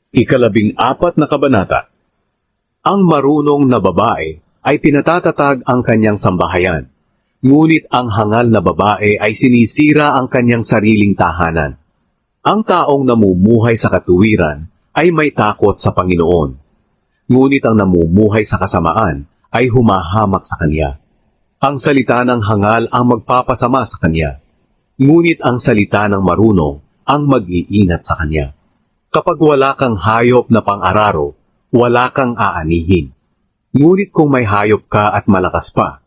Ikalabing-apat na kabanata. Ang marunong na babae ay pinatatatag ang kanyang sambahayan, ngunit ang hangal na babae ay sinisira ang kanyang sariling tahanan. Ang taong namumuhay sa katuwiran ay may takot sa Panginoon, ngunit ang namumuhay sa kasamaan ay humahamak sa Kanya. Ang salita ng hangal ang magpapasama sa Kanya, ngunit ang salita ng marunong ang mag-iingat sa Kanya. Kapag wala kang hayop na pang-araro, wala kang aanihin. Ngunit kung may hayop ka at malakas pa,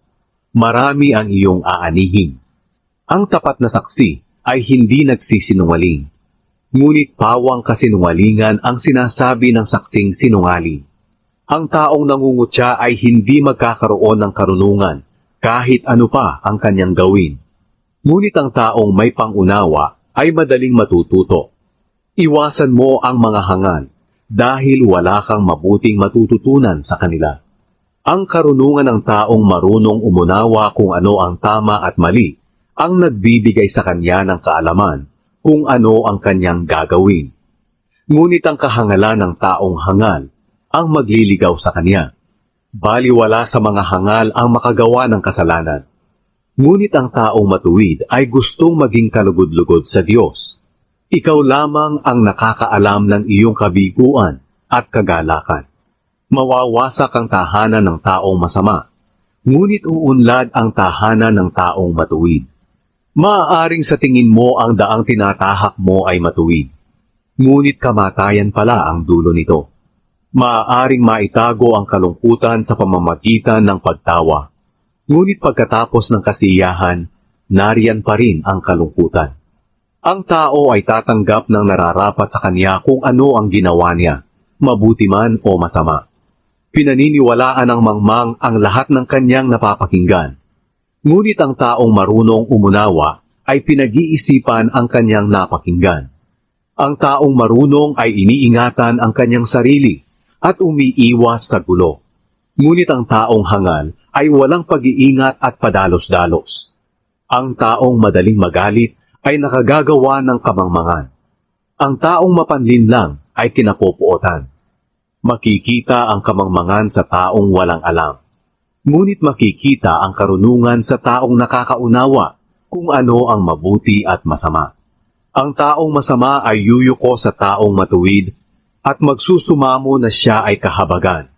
marami ang iyong aanihin. Ang tapat na saksi ay hindi nagsisinungaling, ngunit pawang kasinungalingan ang sinasabi ng saksing sinungaling. Ang taong nangungutya ay hindi magkakaroon ng karunungan kahit ano pa ang kanyang gawin. Ngunit ang taong may pangunawa ay madaling matututo. Iwasan mo ang mga hangal dahil wala kang mabuting matututunan sa kanila. Ang karunungan ng taong marunong umunawa kung ano ang tama at mali ang nagbibigay sa kanya ng kaalaman kung ano ang kanyang gagawin. Ngunit ang kahangalan ng taong hangal ang magliligaw sa kanya. Baliwala sa mga hangal ang makagawa ng kasalanan. Ngunit ang taong matuwid ay gustong maging kalugod-lugod sa Diyos. Ikaw lamang ang nakakaalam ng iyong kabiguan at kagalakan. Mawawasak ang tahanan ng taong masama, ngunit uunlad ang tahanan ng taong matuwid. Maaaring sa tingin mo ang daang tinatahak mo ay matuwid, ngunit kamatayan pala ang dulo nito. Maaaring maitago ang kalungkutan sa pamamagitan ng pagtawa, ngunit pagkatapos ng kasiyahan, nariyan pa rin ang kalungkutan. Ang tao ay tatanggap ng nararapat sa kanya kung ano ang ginawa niya, mabuti man o masama. Pinaniniwalaan ng mangmang ang lahat ng kanyang napapakinggan. Ngunit ang taong marunong umunawa ay pinag-iisipan ang kanyang napakinggan. Ang taong marunong ay iniingatan ang kanyang sarili at umiiwas sa gulo. Ngunit ang taong hangal ay walang pag-iingat at padalos-dalos. Ang taong madaling magalit ay nakagagawa ng kamangmangan. Ang taong mapanlinlang ay kinapupuotan. Makikita ang kamangmangan sa taong walang alam. Ngunit makikita ang karunungan sa taong nakakaunawa kung ano ang mabuti at masama. Ang taong masama ay yuyuko sa taong matuwid at magsusumamo na siya ay kahabagan.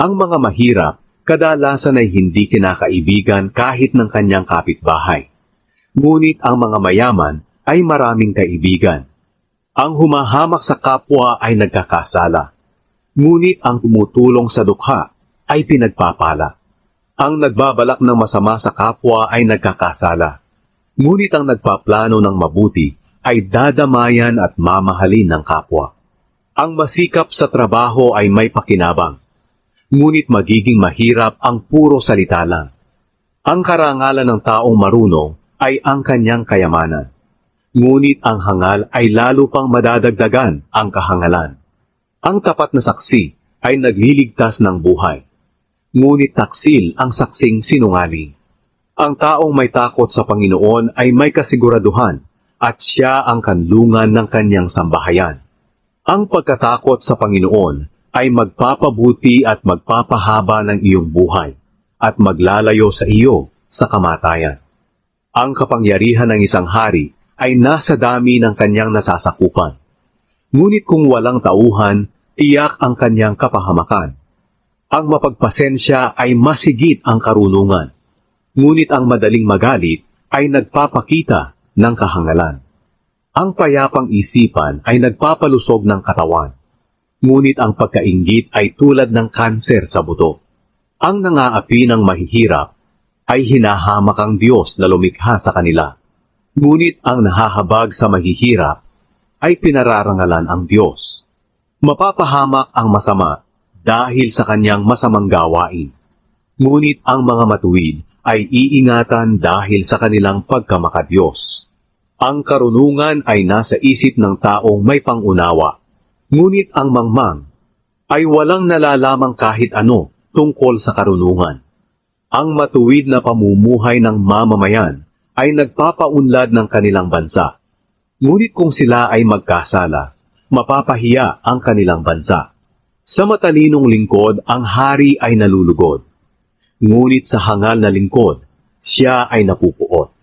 Ang mga mahirap kadalasan ay hindi kinakaibigan kahit ng kanyang kapitbahay. Ngunit ang mga mayaman ay maraming kaibigan. Ang humahamak sa kapwa ay nagkakasala. Ngunit ang tumutulong sa dukha ay pinagpapala. Ang nagbabalak ng masama sa kapwa ay nagkakasala. Ngunit ang nagpaplano ng mabuti ay dadamayan at mamahalin ng kapwa. Ang masikap sa trabaho ay may pakinabang, ngunit magiging mahirap ang puro salita lang. Ang karangalan ng taong marunong ay ang kanyang kayamanan, ngunit ang hangal ay lalo pang madadagdagan ang kahangalan. Ang tapat na saksi ay nagliligtas ng buhay, ngunit taksil ang saksing sinungaling. Ang taong may takot sa Panginoon ay may kasiguraduhan at siya ang kanlungan ng kanyang sambahayan. Ang pagkatakot sa Panginoon ay magpapabuti at magpapahaba ng iyong buhay at maglalayo sa iyo sa kamatayan. Ang kapangyarihan ng isang hari ay nasa dami ng kanyang nasasakupan. Ngunit kung walang tauhan, tiyak ang kanyang kapahamakan. Ang mapagpasensya ay masigit ang karunungan. Ngunit ang madaling magalit ay nagpapakita ng kahangalan. Ang payapang isipan ay nagpapalusog ng katawan. Ngunit ang pagkainggit ay tulad ng kanser sa buto. Ang nangaapi ng mahihirap ay hinahamak ang Diyos na lumikha sa kanila. Ngunit ang nahahabag sa mahihirap ay pinararangalan ang Diyos. Mapapahamak ang masama dahil sa kanyang masamang gawain. Ngunit ang mga matuwid ay iingatan dahil sa kanilang pagkamakadiyos. Ang karunungan ay nasa isip ng taong may pangunawa, ngunit ang mangmang ay walang nalalamang kahit ano tungkol sa karunungan. Ang matuwid na pamumuhay ng mamamayan ay nagpapaunlad ng kanilang bansa. Ngunit kung sila ay magkasala, mapapahiya ang kanilang bansa. Sa matalinong lingkod, ang hari ay nalulugod. Ngunit sa hangal na lingkod, siya ay napupuot.